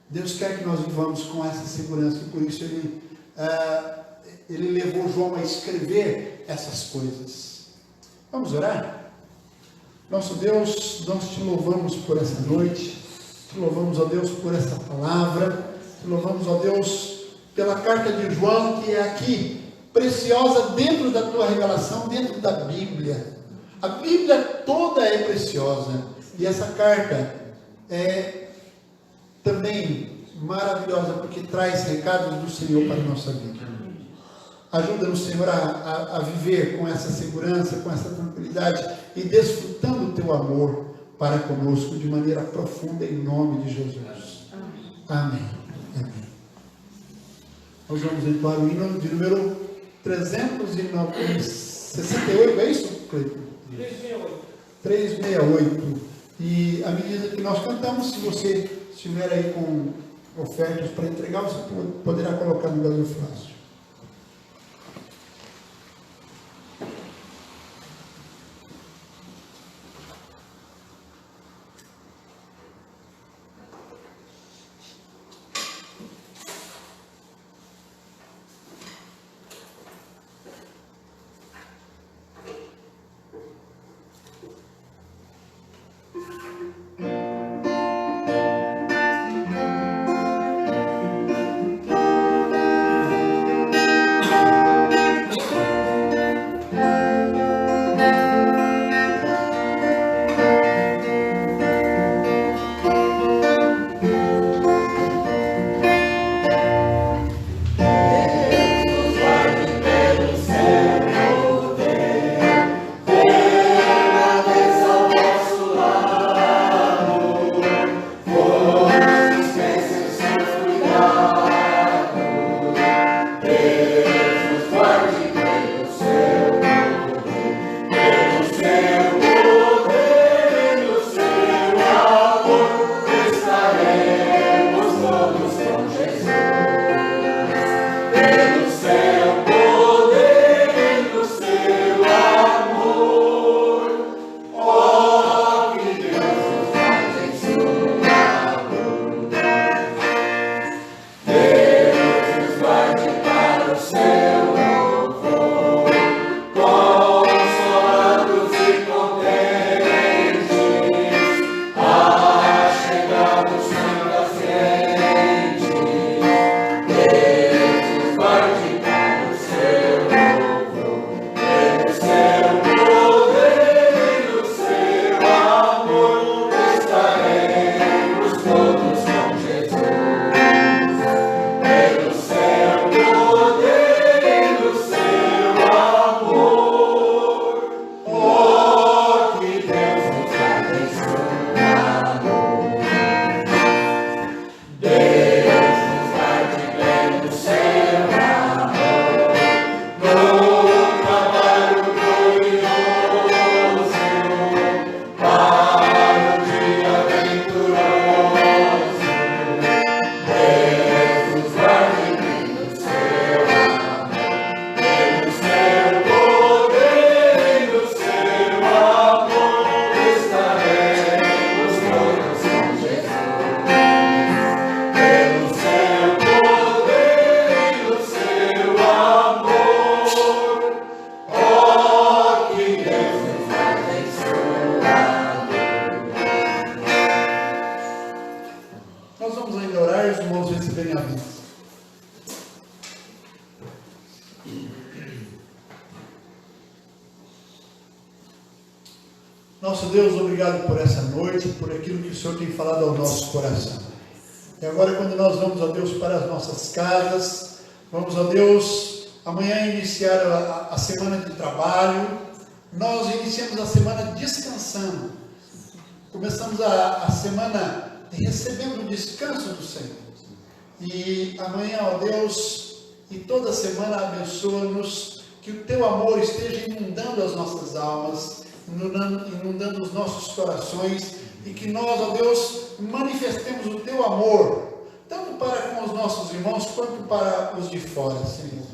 Deus quer que nós vivamos com essa segurança, e por isso Ele levou João a escrever essas coisas. Vamos orar? Nosso Deus, nós te louvamos por essa noite, te louvamos, ó Deus, por essa palavra, te louvamos, ó Deus, pela carta de João, que é aqui, preciosa dentro da tua revelação, dentro da Bíblia. A Bíblia toda é preciosa, e essa carta é também maravilhosa, porque traz recados do Senhor para a nossa vida. Ajuda-nos, Senhor, a viver com essa segurança, com essa tranquilidade e desfrutando o teu amor para conosco de maneira profunda, em nome de Jesus. Amém. Amém. Nós vamos entoar o hino de número 368, é isso, Cleiton? 368. E à medida que nós cantamos, se você estiver aí com ofertas para entregar, você poderá colocar no gasofilácio. Nosso Deus, obrigado por essa noite, por aquilo que o Senhor tem falado ao nosso coração. E agora, quando nós vamos, ó Deus, para as nossas casas, vamos, ó Deus, amanhã iniciar a semana de trabalho, nós iniciamos a semana descansando. Começamos a semana recebendo o descanso do Senhor. E amanhã, ó Deus, e toda semana abençoa-nos, que o Teu amor esteja inundando as nossas almas, inundando os nossos corações, e que nós, ó Deus, manifestemos o Teu amor, tanto para com os nossos irmãos, quanto para os de fora, Senhor.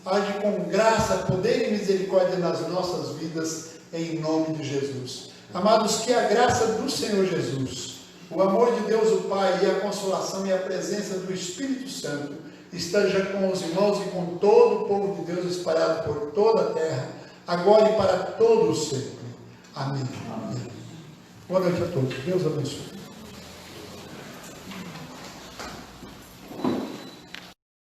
Age com graça, poder e misericórdia nas nossas vidas, em nome de Jesus. Amados, que a graça do Senhor Jesus, o amor de Deus o Pai e a consolação e a presença do Espírito Santo esteja com os irmãos e com todo o povo de Deus espalhado por toda a terra, agora e para todos sempre. Amém. Amém. Boa noite a todos. Deus abençoe.